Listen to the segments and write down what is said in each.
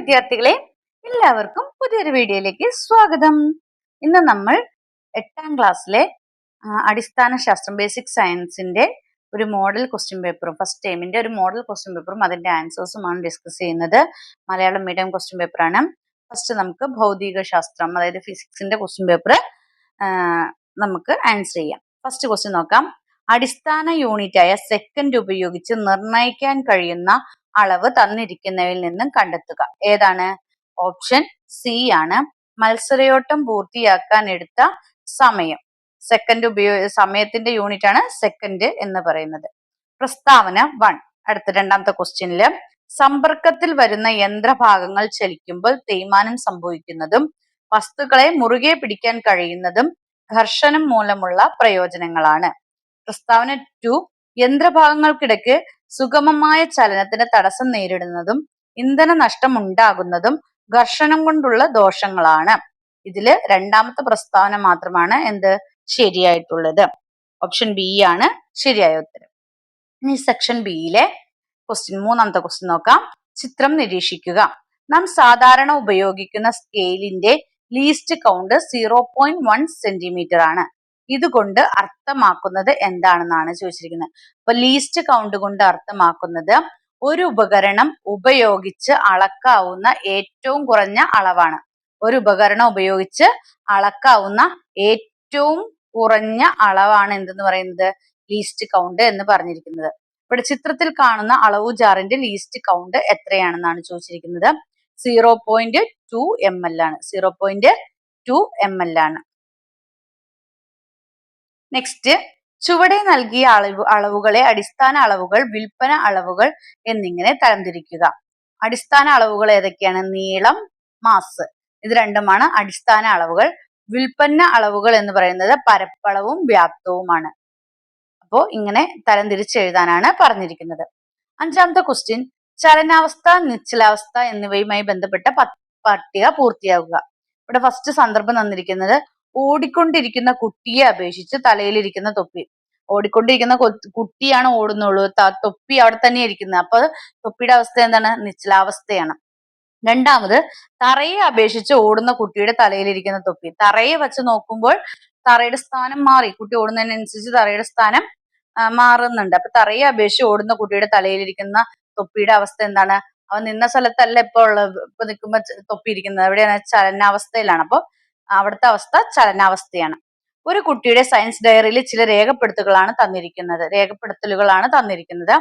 വിദ്യാർത്ഥികളെ, എല്ലാവർക്കും പുതിയൊരു വീഡിയോയിലേക്ക് സ്വാഗതം. ഇന്ന് നമ്മൾ 8ാം ക്ലാസ്സിലെ അടിസ്ഥാന ശാസ്ത്രം ബേസിക് സയൻസിന്റെ ഒരു മോഡൽ ക്വസ്റ്റ്യൻ പേപ്പറും ഫസ്റ്റ് ടൈമിന്റെ ഒരു മോഡൽ ക്വസ്റ്റ്യൻ പേപ്പറും അതിന്റെ ആൻസേഴ്സുമാണ് ഡിസ്കസ് ചെയ്യുന്നത്. മലയാളം മീഡിയം ക്വസ്റ്റ്യൻ പേപ്പറാണ്. ഫസ്റ്റ് നമുക്ക് ഭൗതിക ശാസ്ത്രം, അതായത് ഫിസിക്സിന്റെ ക്വസ്റ്റ്യൻ പേപ്പർ നമുക്ക് ആൻസർ ചെയ്യാം. ഫസ്റ്റ് ക്വസ്റ്റ്യൻ നോക്കാം. അടിസ്ഥാന യൂണിറ്റായ സെക്കൻഡ് ഉപയോഗിച്ച് നിർണ്ണയിക്കാൻ കഴിയുന്ന അളവ് തന്നിരിക്കുന്നവയിൽ നിന്നും കണ്ടെത്തുക. ഏതാണ്? ഓപ്ഷൻ സി ആണ്. മത്സരയോട്ടം പൂർത്തിയാക്കാൻ എടുത്ത സമയം. സമയത്തിന്റെ യൂണിറ്റ് ആണ് സെക്കൻഡ് എന്ന് പറയുന്നത്. പ്രസ്താവന 1. അടുത്ത രണ്ടാമത്തെ ക്വസ്റ്റ്യനില് സമ്പർക്കത്തിൽ വരുന്ന യന്ത്രഭാഗങ്ങൾ ചലിക്കുമ്പോൾ തേയ്മാനം സംഭവിക്കുന്നതും വസ്തുക്കളെ മുറുകെ പിടിക്കാൻ കഴിയുന്നതും ഘർഷണം മൂലമുള്ള പ്രയോജനങ്ങളാണ്. പ്രസ്താവന 2. യന്ത്രഭാഗങ്ങൾക്കിടയ്ക്ക് സുഗമമായ ചലനത്തിന് തടസ്സം നേരിടുന്നതും ഇന്ധന നഷ്ടം ഉണ്ടാകുന്നതും ഘർഷണം കൊണ്ടുള്ള ദോഷങ്ങളാണ്. ഇതില് രണ്ടാമത്തെ പ്രസ്താവന മാത്രമാണ് എന്ത് ശരിയായിട്ടുള്ളത്. ഓപ്ഷൻ ബി ആണ് ശരിയായ ഉത്തരം. ഇനി സെക്ഷൻ ബിയിലെ മൂന്നാമത്തെ ക്വസ്റ്റ്യൻ നോക്കാം. ചിത്രം നിരീക്ഷിക്കുക. നാം സാധാരണ ഉപയോഗിക്കുന്ന സ്കെയിലിന്റെ ലീസ്റ്റ് കൗണ്ട് 0.1 സെന്റിമീറ്റർ ആണ്. ഇതുകൊണ്ട് അർത്ഥമാക്കുന്നത് എന്താണെന്നാണ് ചോദിച്ചിരിക്കുന്നത്. അപ്പൊ ലീസ്റ്റ് കൗണ്ട് കൊണ്ട് അർത്ഥമാക്കുന്നത് ഒരു ഉപകരണം ഉപയോഗിച്ച് അളക്കാവുന്ന ഏറ്റവും കുറഞ്ഞ അളവാണ്. ഒരു ഉപകരണം ഉപയോഗിച്ച് അളക്കാവുന്ന ഏറ്റവും കുറഞ്ഞ അളവാണ് എന്തെന്ന് പറയുന്നത്? ലീസ്റ്റ് കൗണ്ട് എന്ന് പറഞ്ഞിരിക്കുന്നത്. ഇവിടെ ചിത്രത്തിൽ കാണുന്ന അളവു ജാറിന്റെ ലീസ്റ്റ് കൗണ്ട് എത്രയാണെന്നാണ് ചോദിച്ചിരിക്കുന്നത്. 0.2 ml ആണ്. 0.2 ml ആണ്. നെക്സ്റ്റ്, ചുവടെ നൽകിയ അളവുകളെ അടിസ്ഥാന അളവുകൾ, വിൽപ്പന അളവുകൾ എന്നിങ്ങനെ തരംതിരിക്കുക. അടിസ്ഥാന അളവുകൾ ഏതൊക്കെയാണ്? നീളം, മാസ്. ഇത് രണ്ടുമാണ് അടിസ്ഥാന അളവുകൾ. വിൽപ്പന അളവുകൾ എന്ന് പറയുന്നത് പരപ്പളവും വ്യാപ്തവുമാണ്. അപ്പോ ഇങ്ങനെ തരംതിരിച്ച് എഴുതാനാണ് പറഞ്ഞിരിക്കുന്നത്. അഞ്ചാമത്തെ ക്വസ്റ്റ്യൻ, ചലനാവസ്ഥ, നിശ്ചലാവസ്ഥ എന്നിവയുമായി ബന്ധപ്പെട്ട പട്ടിക പൂർത്തിയാക്കുക. ഇവിടെ ഫസ്റ്റ് സന്ദർഭം തന്നിരിക്കുന്നത് ഓടിക്കൊണ്ടിരിക്കുന്ന കുട്ടിയെ അപേക്ഷിച്ച് തലയിലിരിക്കുന്ന തൊപ്പി. ഓടിക്കൊണ്ടിരിക്കുന്ന കുട്ടിയാണ് ഓടുന്നുള്ളൂ, തൊപ്പി അവിടെ തന്നെ ഇരിക്കുന്നത്. അപ്പൊ തൊപ്പിയുടെ അവസ്ഥ എന്താണ്? നിശ്ചലാവസ്ഥയാണ്. രണ്ടാമത്, തറയെ അപേക്ഷിച്ച് ഓടുന്ന കുട്ടിയുടെ തലയിലിരിക്കുന്ന തൊപ്പി. തറയെ വെച്ച് നോക്കുമ്പോൾ തറയുടെ സ്ഥാനം മാറി, കുട്ടി ഓടുന്നതിനനുസരിച്ച് തറയുടെ സ്ഥാനം മാറുന്നുണ്ട്. അപ്പൊ തറയെ അപേക്ഷിച്ച് ഓടുന്ന കുട്ടിയുടെ തലയിലിരിക്കുന്ന തൊപ്പിയുടെ അവസ്ഥ എന്താണ്? അവൻ നിന്ന സ്ഥലത്തല്ല ഇപ്പൊ നിൽക്കുമ്പോ തൊപ്പി ഇരിക്കുന്നത്, എവിടെയാണ്? ചലനാവസ്ഥയിലാണ്. അപ്പൊ അവിടുത്തെ അവസ്ഥ ചലനാവസ്ഥയാണ്. ഒരു കുട്ടിയുടെ സയൻസ് ഡയറിയിൽ ചില രേഖപ്പെടുത്തലുകളാണ് തന്നിരിക്കുന്നത്.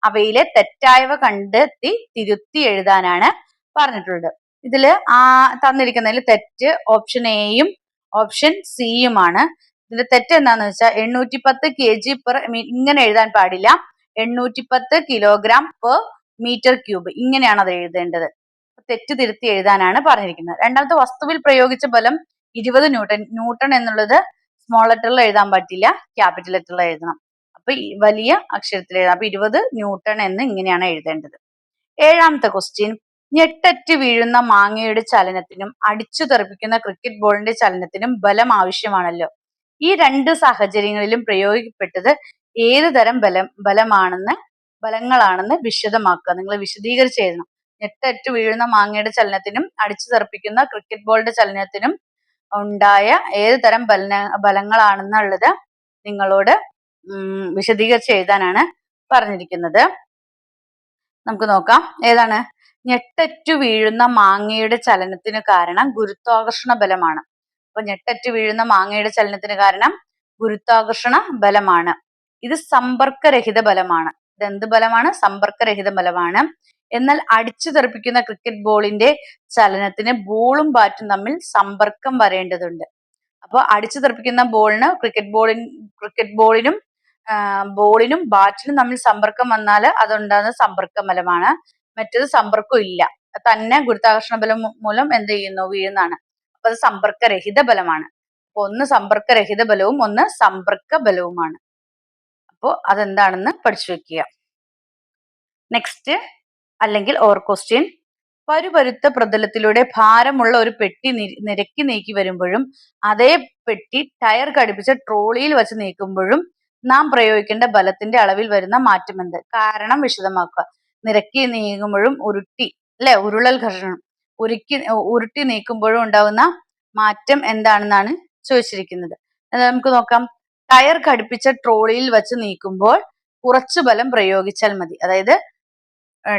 അവയിലെ തെറ്റായവ കണ്ടെത്തി തിരുത്തി എഴുതാനാണ് പറഞ്ഞിട്ടുള്ളത്. ഇതില് തന്നിരിക്കുന്നതിൽ തെറ്റ് ഓപ്ഷൻ എയും ഓപ്ഷൻ സിയുമാണ്. ഇതിന്റെ തെറ്റ് എന്താണെന്ന് വെച്ചാൽ 810 kg/m ഇങ്ങനെ എഴുതാൻ പാടില്ല. 810 kg/m3 ഇങ്ങനെയാണ് അത് എഴുതേണ്ടത്. തെറ്റ് തിരുത്തി എഴുതാനാണ് പറഞ്ഞിരിക്കുന്നത്. രണ്ടാമത്തെ, വസ്തുവിൽ പ്രയോഗിച്ച ബലം 20 ന്യൂട്ടൺ. ന്യൂട്ടൺ എന്നുള്ളത് സ്മോൾ ലെറ്ററിൽ എഴുതാൻ പറ്റില്ല, ക്യാപിറ്റൽ ലെറ്ററിൽ എഴുതണം. അപ്പൊ വലിയ അക്ഷരത്തിൽ എഴുതാം. അപ്പൊ 20 ന്യൂട്ടൺ എന്ന് ഇങ്ങനെയാണ് എഴുതേണ്ടത്. ഏഴാമത്തെ ക്വസ്റ്റ്യൻ, ഞെട്ടറ്റ് വീഴുന്ന മാങ്ങയുടെ ചലനത്തിനും അടിച്ചു തെറിപ്പിക്കുന്ന ക്രിക്കറ്റ് ബോളിന്റെ ചലനത്തിനും ബലം ആവശ്യമാണല്ലോ. ഈ രണ്ട് സാഹചര്യങ്ങളിലും പ്രയോഗിക്കപ്പെട്ടത് ഏത് തരം ബലങ്ങളാണെന്ന് വിശദമാക്കുക. നിങ്ങൾ വിശദീകരിച്ച് എഴുതണം. ഞെട്ടറ്റ് വീഴുന്ന മാങ്ങയുടെ ചലനത്തിനും അടിച്ചു തെറിപ്പിക്കുന്ന ക്രിക്കറ്റ് ബോളിന്റെ ചലനത്തിനും ഉണ്ടായ ഏത് തരം ബലങ്ങളാണെന്നുള്ളത് നിങ്ങളോട് വിശദീകരിച്ച് എഴുതാനാണ് പറഞ്ഞിരിക്കുന്നത്. നമുക്ക് നോക്കാം. ഏതാണ്? ഞെട്ടറ്റു വീഴുന്ന മാങ്ങയുടെ ചലനത്തിന് കാരണം ഗുരുത്വാകർഷണ ബലമാണ്. അപ്പൊ ഞെട്ടറ്റു വീഴുന്ന മാങ്ങയുടെ ചലനത്തിന് കാരണം ഗുരുത്വാകർഷണ ബലമാണ്. ഇത് സമ്പർക്കരഹിത ബലമാണ്. ഇതെന്ത് ബലമാണ്? സമ്പർക്കരഹിത ബലമാണ്. എന്നാൽ അടിച്ചു തെറിപ്പിക്കുന്ന ക്രിക്കറ്റ് ബോളിന്റെ ചലനത്തിന് ബോളും ബാറ്റും തമ്മിൽ സമ്പർക്കം വരേണ്ടതുണ്ട്. അപ്പൊ അടിച്ചു തെറിപ്പിക്കുന്ന ബോളിന് ക്രിക്കറ്റ് ബോളിനും ബാറ്റിനും തമ്മിൽ സമ്പർക്കം വന്നാൽ അതുണ്ടാകുന്ന സമ്പർക്ക ബലമാണ്. മറ്റേത് സമ്പർക്കം ഇല്ല, തന്നെ ഗുരുത്വാകർഷണ ബലം മൂലം എന്ത് ചെയ്യുന്നു? വീഴുന്നതാണ്. അപ്പൊ അത് സമ്പർക്കരഹിത ബലമാണ്. അപ്പൊ ഒന്ന് സമ്പർക്കരഹിത ബലവും ഒന്ന് സമ്പർക്ക ബലവുമാണ്. അപ്പോ അതെന്താണെന്ന് പഠിച്ചു വെക്കുക. നെക്സ്റ്റ്, അല്ലെങ്കിൽ ഓർ ക്വസ്റ്റ്യൻ, പരുപരുത്ത പ്രതലത്തിലൂടെ ഭാരമുള്ള ഒരു പെട്ടി നിരക്കി നീക്കി വരുമ്പോഴും അതേ പെട്ടി ടയർ ഘടിപ്പിച്ച ട്രോളിയിൽ വെച്ച് നീക്കുമ്പോഴും നാം പ്രയോഗിക്കേണ്ട ബലത്തിന്റെ അളവിൽ വരുന്ന മാറ്റം എന്ത്? കാരണം വിശദമാക്കുക. നിരക്കി നീങ്ങുമ്പോഴും ഉരുളൽ ഘർഷണം. ഉരുട്ടി നീക്കുമ്പോഴും ഉണ്ടാവുന്ന മാറ്റം എന്താണെന്നാണ് ചോദിച്ചിരിക്കുന്നത്. നമുക്ക് നോക്കാം. ടയർ ഘടിപ്പിച്ച ട്രോളിയിൽ വെച്ച് നീക്കുമ്പോൾ കുറച്ചു ബലം പ്രയോഗിച്ചാൽ മതി. അതായത്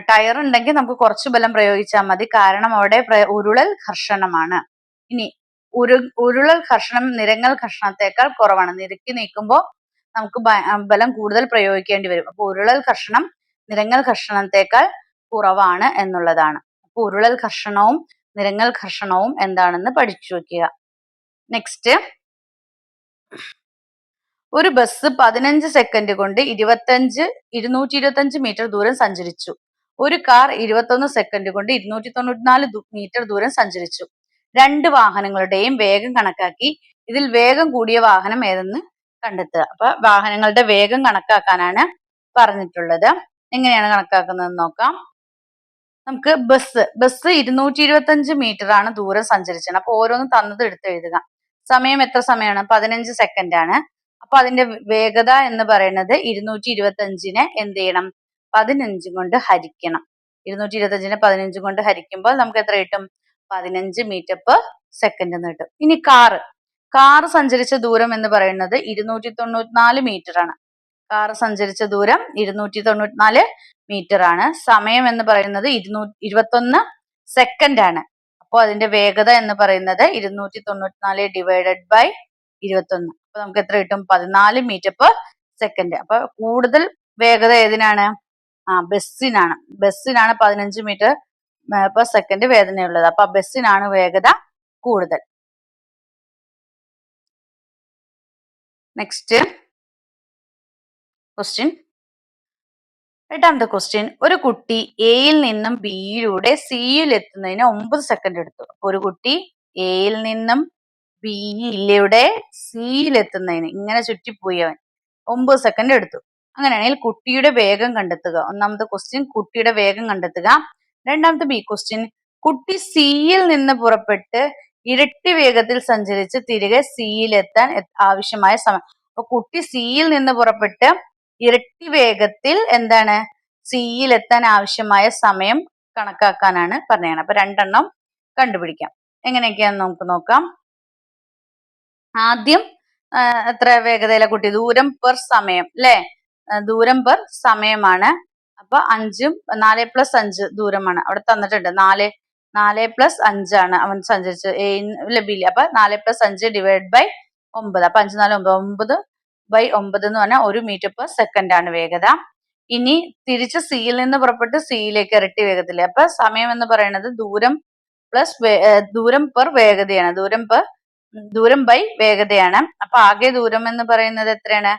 ടയർ ഉണ്ടെങ്കിൽ നമുക്ക് കുറച്ചു ബലം പ്രയോഗിച്ചാൽ മതി, കാരണം അവിടെ ഉരുളൽ ഘർഷണമാണ്. ഇനി ഉരുളൽ ഘർഷണം നിരങ്ങൽ ഘർഷണത്തെക്കാൾ കുറവാണ്. നിരക്കി നീക്കുമ്പോൾ നമുക്ക് ബലം കൂടുതൽ പ്രയോഗിക്കേണ്ടി വരും. അപ്പൊ ഉരുളൽ ഘർഷണം നിരങ്ങൽ ഘർഷണത്തെക്കാൾ കുറവാണ് എന്നുള്ളതാണ്. അപ്പൊ ഉരുളൽ ഘർഷണവും നിരങ്ങൽ ഘർഷണവും എന്താണെന്ന് പഠിച്ചു വെക്കുക. നെക്സ്റ്റ്, ഒരു ബസ് 15 സെക്കൻഡ് കൊണ്ട് 225 മീറ്റർ ദൂരം സഞ്ചരിച്ചു. ഒരു കാർ 21 സെക്കൻഡ് കൊണ്ട് 294 മീറ്റർ ദൂരം സഞ്ചരിച്ചു. രണ്ട് വാഹനങ്ങളുടെയും വേഗം കണക്കാക്കി ഇതിൽ വേഗം കൂടിയ വാഹനം ഏതെന്ന് കണ്ടെത്തുക. അപ്പൊ വാഹനങ്ങളുടെ വേഗം കണക്കാക്കാനാണ് പറഞ്ഞിട്ടുള്ളത്. എങ്ങനെയാണ് കണക്കാക്കുന്നത് നോക്കാം. നമുക്ക് ബസ് 225 മീറ്റർ ആണ് ദൂരം സഞ്ചരിച്ചത്. അപ്പൊ ഓരോന്നും തന്നത് എടുത്ത് എഴുതുക. സമയം എത്ര സമയമാണ്? 15 സെക്കൻഡ് ആണ്. അപ്പൊ അതിന്റെ വേഗത എന്ന് പറയുന്നത് 225നെ എന്ത് ചെയ്യണം? 15 കൊണ്ട് ഹരിക്കണം. 225നെ 15 കൊണ്ട് ഹരിക്കുമ്പോൾ നമുക്ക് എത്ര കിട്ടും? 15 മീറ്റർ പെർ സെക്കൻഡ് എന്ന് കിട്ടും. ഇനി കാറ് സഞ്ചരിച്ച ദൂരം എന്ന് പറയുന്നത് 294 മീറ്റർ ആണ്. കാറ് സഞ്ചരിച്ച ദൂരം 294 മീറ്റർ ആണ്. സമയം എന്ന് പറയുന്നത് 21 സെക്കൻഡ് ആണ്. അപ്പോൾ അതിന്റെ വേഗത എന്ന് പറയുന്നത് 294 ഡിവൈഡഡ് ബൈ 21. അപ്പൊ നമുക്ക് എത്ര കിട്ടും? 14 മീറ്റർ പെർ സെക്കൻഡ്. അപ്പൊ കൂടുതൽ വേഗത ഏതിനാണ്? ബസ്സിനാണ്. ബസ്സിനാണ് 15 മീറ്റർ പെർ സെക്കൻഡ് വേഗതയുള്ളത്. അപ്പൊ ബസ്സിനാണ് വേഗത കൂടുതൽ. നെക്സ്റ്റ് ക്വസ്റ്റ്യൻ, എട്ടാമത്തെ ക്വസ്റ്റ്യൻ. ഒരു കുട്ടി എയിൽ നിന്നും ബിയിലൂടെ സിയിൽ എത്തുന്നതിന് 9 സെക്കൻഡ് എടുത്തു. അപ്പൊ ഒരു കുട്ടി എയിൽ നിന്നും ബിയിലൂടെ സിയിൽ എത്തുന്നതിന് ഇങ്ങനെ ചുറ്റിപ്പോയി അവൻ 9 സെക്കൻഡ് എടുത്തു. അങ്ങനെയാണെങ്കിൽ കുട്ടിയുടെ വേഗം കണ്ടെത്തുക. ഒന്നാമത്തെ ക്വസ്റ്റ്യൻ കുട്ടിയുടെ വേഗം കണ്ടെത്തുക. രണ്ടാമത്തെ ബി ക്വസ്റ്റ്യൻ, കുട്ടി സിയിൽ നിന്ന് പുറപ്പെട്ട് ഇരട്ടി വേഗത്തിൽ സഞ്ചരിച്ച് തിരികെ സിയിലെത്താൻ ആവശ്യമായ സമയം. അപ്പൊ കുട്ടി സിയിൽ നിന്ന് പുറപ്പെട്ട് ഇരട്ടി വേഗത്തിൽ എന്താണ് സിയിലെത്താൻ ആവശ്യമായ സമയം കണക്കാക്കാനാണ് പറഞ്ഞത്. അപ്പൊ രണ്ടെണ്ണം കണ്ടുപിടിക്കാം. എങ്ങനെയൊക്കെയാന്ന് നമുക്ക് നോക്കാം. ആദ്യം എത്ര വേഗതയിലെ കുട്ടി? ദൂരം പെർ സമയം അല്ലെ? ദൂരം പെർ സമയമാണ്. അപ്പൊ 4 + 5 ദൂരമാണ് അവിടെ തന്നിട്ടുണ്ട്. 4 + 5 ആണ് അവൻ സഞ്ചരിച്ചത് ബിയിൽ. അപ്പൊ 4 + 5 ഡിവൈഡ് ബൈ 9. അപ്പൊ 5 4 9 ബൈ 9 എന്ന് പറഞ്ഞാൽ 1 മീറ്റർ പെർ സെക്കൻഡ് ആണ് വേഗത. ഇനി തിരിച്ച് സിയിൽ നിന്ന് പുറപ്പെട്ട് സിയിലേക്ക് ഇരട്ടി വേഗത്തില്. അപ്പൊ സമയം എന്ന് പറയുന്നത് ദൂരം പെർ വേഗതയാണ്. ദൂരം ബൈ വേഗതയാണ്. അപ്പൊ ആകെ ദൂരം എന്ന് പറയുന്നത് എത്രയാണ്?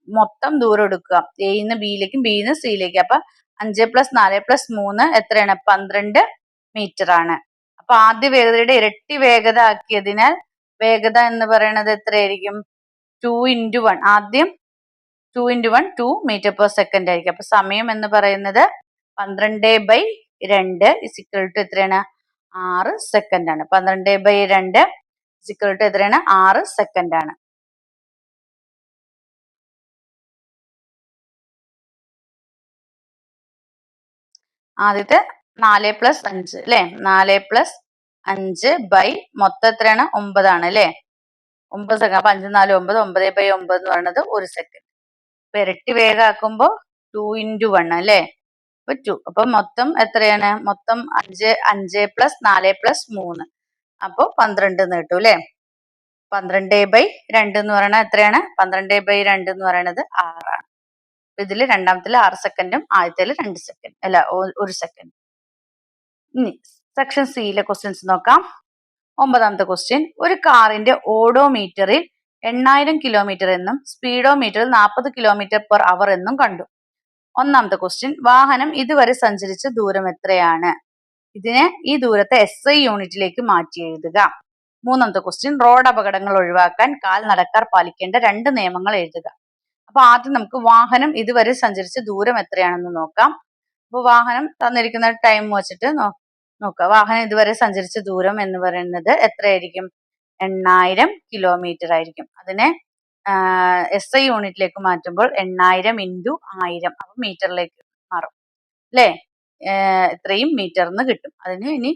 മൊത്തം ദൂരം എടുക്കുക. എന്ന് ബിയിലേക്കും ബിന്ന് സിയിലേക്ക്. അപ്പൊ 5 + 4 + 3 എത്രയാണ്? 12 മീറ്റർ ആണ്. അപ്പൊ ആദ്യ വേഗതയുടെ ഇരട്ടി വേഗത ആക്കിയതിനാൽ വേഗത എന്ന് പറയുന്നത് എത്രയായിരിക്കും? 2 × 1. ആദ്യം 2 × 1 2 മീറ്റർ പെർ സെക്കൻഡ് ആയിരിക്കും. അപ്പൊ സമയം എന്ന് പറയുന്നത് 12/2 = എത്രയാണ്? 6 സെക്കൻഡ് ആണ്. 12/2 = എത്രയാണ്? 6 സെക്കൻഡ് ആണ്. ആദ്യത്തെ 4 + 5 അല്ലെ? 4 + 5 ബൈ മൊത്തം എത്രയാണ്? 9 ആണ് അല്ലെ? 9 സെക്കൻഡ്. അപ്പൊ 5 4 9 9/9 എന്ന് പറയുന്നത് 1 സെക്കൻഡ്. അപ്പൊ ഇരട്ടി വേഗം ആക്കുമ്പോ 2 × 1 അല്ലെ? അപ്പൊ 2. അപ്പൊ മൊത്തം എത്രയാണ്? മൊത്തം 5 + 4 + 3 അപ്പൊ 12 എന്ന് കിട്ടും അല്ലെ? 12/2 എന്ന് പറയുന്നത് എത്രയാണ്? 12/2 എന്ന് പറയുന്നത് 6 ആണ്. ഇതില് രണ്ടാമത്തില് 6 സെക്കൻഡും ആദ്യത്തില് 2 സെക്കൻഡ് അല്ല 1 സെക്കൻഡ്. ഇനി സെക്ഷൻ സിയിലെ ക്വസ്റ്റ്യൻസ് നോക്കാം. 9ാമത്തെ ക്വസ്റ്റ്യൻ, ഒരു കാറിന്റെ ഓഡോമീറ്ററിൽ 8000 കിലോമീറ്റർ എന്നും സ്പീഡോമീറ്ററിൽ 40 km/h എന്നും കണ്ടു. 1ാമത്തെ ക്വസ്റ്റ്യൻ, വാഹനം ഇതുവരെ സഞ്ചരിച്ച ദൂരം എത്രയാണ്? ഈ ദൂരത്തെ SI യൂണിറ്റിലേക്ക് മാറ്റി എഴുതുക. 3ാമത്തെ ക്വസ്റ്റ്യൻ, റോഡ് അപകടങ്ങൾ ഒഴിവാക്കാൻ കാൽനടക്കാർ പാലിക്കേണ്ട 2 നിയമങ്ങൾ എഴുതുക. അപ്പൊ ആദ്യം നമുക്ക് വാഹനം ഇതുവരെ സഞ്ചരിച്ച ദൂരം എത്രയാണെന്ന് നോക്കാം. അപ്പൊ വാഹനം തന്നിരിക്കുന്ന ടൈം വെച്ചിട്ട് നോക്കുക. വാഹനം ഇതുവരെ സഞ്ചരിച്ച ദൂരം എന്ന് പറയുന്നത് എത്രയായിരിക്കും? 8000 കിലോമീറ്റർ ആയിരിക്കും. അതിനെ SI യൂണിറ്റിലേക്ക് മാറ്റുമ്പോൾ 8000 × 1000 അപ്പൊ മീറ്ററിലേക്ക് മാറും അല്ലെ? ഇത്രയും മീറ്ററിന് കിട്ടും. അതിന് ഇനി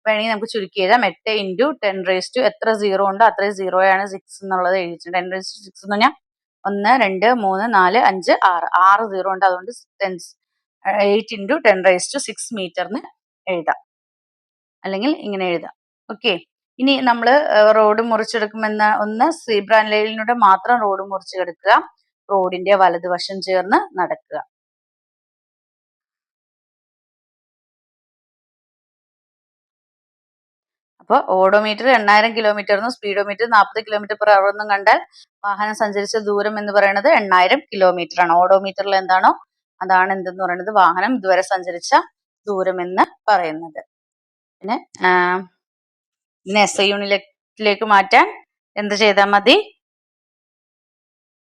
വേണമെങ്കിൽ നമുക്ക് ചുരുക്കി എഴുതാം. 8 ഇൻറ്റു 10 എത്ര സീറോ ഉണ്ടോ അത്രയും സീറോയാണ് 6 എന്നുള്ളത് എഴുതിയിട്ടുണ്ട്. 10⁻6 എന്ന് പറഞ്ഞാൽ 1 2 3 4 5 6 സീറോ ഉണ്ട്. അതുകൊണ്ട് 8 ഇൻറ്റു 10⁻6 മീറ്ററിന് എഴുതാം, അല്ലെങ്കിൽ ഇങ്ങനെ എഴുതാം. ഓക്കെ. ഇനി നമ്മൾ റോഡ് മുറിച്ചെടുക്കുമെന്ന ഒന്ന് സീബ്ര ലൈനിലൂടെ മാത്രം റോഡ് മുറിച്ചെടുക്കുക. റോഡിന്റെ വലതുവശം ചേർന്ന് നടക്കുക. അപ്പോൾ ഓഡോമീറ്റർ 8000 കിലോമീറ്റർ എന്നും സ്പീഡോമീറ്റർ 40 km/h എന്നും കണ്ടാൽ വാഹനം സഞ്ചരിച്ച ദൂരം എന്ന് പറയുന്നത് 8000 കിലോമീറ്റർ ആണ്. ഓഡോമീറ്ററിൽ എന്താണോ അതാണ് എന്തെന്ന് പറയുന്നത് വാഹനം ഇതുവരെ സഞ്ചരിച്ച ദൂരം എന്ന് പറയുന്നത്. പിന്നെ ഇതിനെ SI യൂണിറ്റിലേക്ക് മാറ്റാൻ എന്ത് ചെയ്താൽ മതി?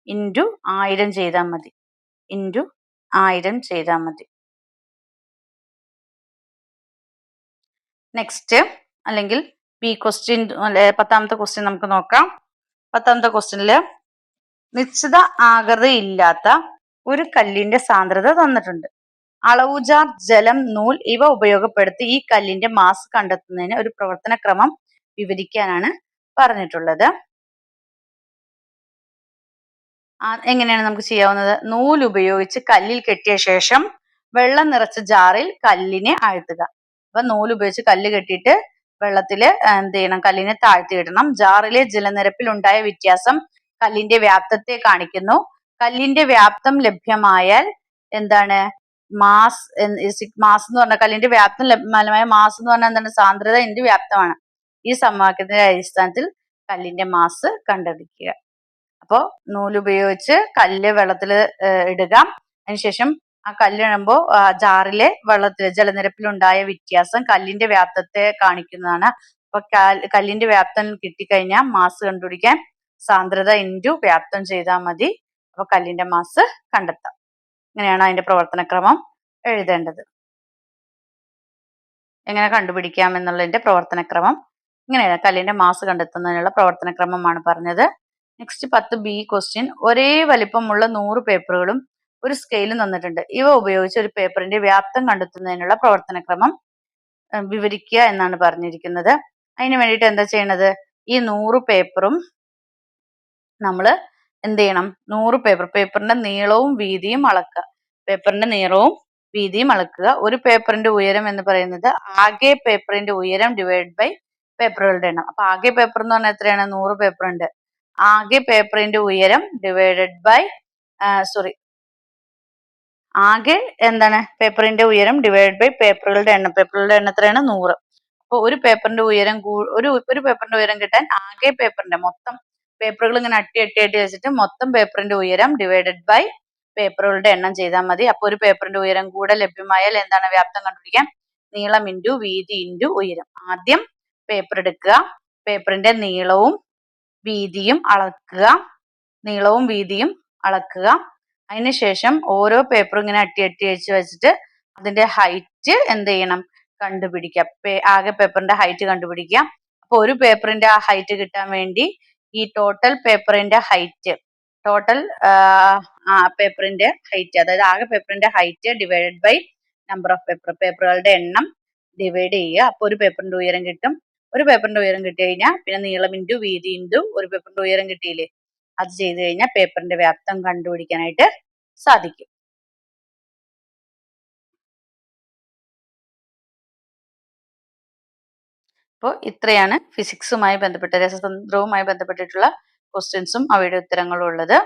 ഇൻറ്റു 1000 ചെയ്താൽ മതി. ഇൻറ്റു 1000 ചെയ്താൽ മതി. നെക്സ്റ്റ് അല്ലെങ്കിൽ ബി ക്വസ്റ്റ്യൻ, 10ാമത്തെ ക്വസ്റ്റ്യൻ നമുക്ക് നോക്കാം. 10ാമത്തെ ക്വസ്റ്റ്യനിൽ നിശ്ചിത ആകൃതിയില്ലാത്ത ഒരു കല്ലിന്റെ സാന്ദ്രത തന്നിട്ടുണ്ട്. അളവുജാർ, ജലം, നൂൽ ഇവ ഉപയോഗപ്പെടുത്തി ഈ കല്ലിന്റെ മാസ് കണ്ടെത്തുന്നതിന് ഒരു പ്രവർത്തനക്രമം വിവരിക്കാനാണ് പറഞ്ഞിട്ടുള്ളത്. എങ്ങനെയാണ് നമുക്ക് ചെയ്യാവുന്നത്? നൂൽ ഉപയോഗിച്ച് കല്ലിൽ കെട്ടിയ ശേഷം വെള്ളം നിറച്ച ജാറിൽ കല്ലിനെ ആഴ്ത്തുക. അപ്പൊ നൂൽ ഉപയോഗിച്ച് കല്ല് കെട്ടിയിട്ട് വെള്ളത്തിൽ എന്ത് ചെയ്യണം? കല്ലിനെ താഴ്ത്തിയിടണം. ജാറിലെ ജലനിരപ്പിൽ ഉണ്ടായ വ്യത്യാസം കല്ലിന്റെ വ്യാപ്തത്തെ കാണിക്കുന്നു. കല്ലിന്റെ വ്യാപ്തം ലഭ്യമായാൽ എന്താണ്? മാസ് എന്ന് പറഞ്ഞാൽ കല്ലിന്റെ വ്യാപ്തം ലഭ്യമായ മാസ് എന്ന് പറഞ്ഞാൽ എന്താണ്? സാന്ദ്രത ഇൻറ്റു വ്യാപ്തമാണ്. ഈ സമവാക്യത്തിന്റെ അടിസ്ഥാനത്തിൽ കല്ലിന്റെ മാസ് കണ്ടുപിടിക്കുക. അപ്പോൾ നൂലുപയോഗിച്ച് കല്ല് വെള്ളത്തിൽ ഇടുക. അതിനുശേഷം ആ കല്ലിടുമ്പോൾ ജാറിലെ ജലനിരപ്പിലുണ്ടായ വ്യത്യാസം കല്ലിന്റെ വ്യാപ്തത്തെ കാണിക്കുന്നതാണ്. അപ്പൊ കല്ലിന്റെ വ്യാപ്തം കിട്ടിക്കഴിഞ്ഞാൽ മാസ് കണ്ടുപിടിക്കാൻ സാന്ദ്രത ഇൻറ്റു വ്യാപ്തം ചെയ്താൽ മതി. അപ്പൊ കല്ലിന്റെ മാസ് കണ്ടെത്താം. ഇങ്ങനെയാണ് അതിന്റെ പ്രവർത്തനക്രമം എഴുതേണ്ടത്. എങ്ങനെ കണ്ടുപിടിക്കാം എന്നുള്ളതിന്റെ പ്രവർത്തനക്രമം ഇങ്ങനെയാണ്. കല്ലിന്റെ മാസ് കണ്ടെത്തുന്നതിനുള്ള പ്രവർത്തനക്രമമാണ് പറഞ്ഞത്. Next 10B question. ഒരേ വലിപ്പമുള്ള 100 പേപ്പറുകളും ഒരു സ്കെയിലും തന്നിട്ടുണ്ട്. ഇവ ഉപയോഗിച്ച് ഒരു പേപ്പറിന്റെ വ്യാപ്തം കണ്ടെത്തുന്നതിനുള്ള പ്രവർത്തനക്രമം വിവരിക്കുക എന്നാണ് പറഞ്ഞിരിക്കുന്നത്. അതിന് വേണ്ടിയിട്ട് എന്താ ചെയ്യണത്? ഈ 100 പേപ്പറും നമ്മൾ എന്ത് ചെയ്യണം? 100 പേപ്പറിന്റെ നീളവും വീതിയും അളക്കുക. പേപ്പറിന്റെ നീളവും വീതിയും അളക്കുക. ഒരു പേപ്പറിന്റെ ഉയരം എന്ന് പറയുന്നത് ആകെ പേപ്പറിന്റെ ഉയരം ഡിവൈഡ് ബൈ പേപ്പറുകളുടെ എണ്ണം. അപ്പൊ ആകെ പേപ്പർ എന്ന് പറഞ്ഞാൽ എത്രയാണ്? 100 പേപ്പർ ഉണ്ട്. ആകെ പേപ്പറിന്റെ ഉയരം ഡിവൈഡഡ് ബൈ ആകെ എന്താണ്? പേപ്പറിന്റെ ഉയരം ഡിവൈഡ് ബൈ പേപ്പറുകളുടെ എണ്ണം. പേപ്പറുകളുടെ എണ്ണം എത്രയാണ്? 100. അപ്പോൾ ഒരു പേപ്പറിന്റെ ഉയരം ഒരു പേപ്പറിന്റെ ഉയരം കിട്ടാൻ ആകെ പേപ്പറിന്റെ മൊത്തം പേപ്പറുകൾ ഇങ്ങനെ അട്ടി വെച്ചിട്ട് മൊത്തം പേപ്പറിന്റെ ഉയരം ഡിവൈഡഡ് ബൈ പേപ്പറുകളുടെ എണ്ണം ചെയ്താൽ മതി. അപ്പോൾ ഒരു പേപ്പറിന്റെ ഉയരം കൂടെ ലഭ്യമായാൽ എന്താണ്? വ്യാപ്തം കണ്ടുപിടിക്കാം. നീളം ഇൻറ്റു വീതി ഇൻറ്റു ഉയരം. ആദ്യം പേപ്പർ എടുക്കുക. പേപ്പറിന്റെ നീളവും വീതിയും അളക്കുക. അതിനുശേഷം ഓരോ പേപ്പറും ഇങ്ങനെ അട്ടി വെച്ചിട്ട് അതിന്റെ ഹൈറ്റ് എന്ത് ചെയ്യണം? കണ്ടുപിടിക്കാം. ആകെ പേപ്പറിന്റെ ഹൈറ്റ് കണ്ടുപിടിക്കാം. അപ്പൊ ഒരു പേപ്പറിന്റെ ആ ഹൈറ്റ് കിട്ടാൻ വേണ്ടി ഈ ടോട്ടൽ പേപ്പറിന്റെ ഹൈറ്റ് അതായത് ആകെ പേപ്പറിന്റെ height divided by number of പേപ്പറുകളുടെ എണ്ണം ഡിവൈഡ് ചെയ്യുക. അപ്പൊ ഒരു പേപ്പറിന്റെ ഉയരം കിട്ടും. ഒരു പേപ്പറിന്റെ ഉയരം കിട്ടി കഴിഞ്ഞാൽ പിന്നെ നീളം ഇൻറ്റു വീതി ഇൻറ്റു ഒരു പേപ്പറിന്റെ ഉയരം കിട്ടിയില്ലേ? അത് ചെയ്ത് കഴിഞ്ഞാൽ പേപ്പറിന്റെ വ്യാപ്തം കണ്ടുപിടിക്കാനായിട്ട് സാധിക്കും. അപ്പോൾ ഇത്രയാണ് ഫിസിക്സുമായി ബന്ധപ്പെട്ട രസതന്ത്രവുമായി ബന്ധപ്പെട്ടിട്ടുള്ള ക്വസ്റ്റ്യൻസും അവയുടെ ഉത്തരങ്ങളും ഉള്ളത്.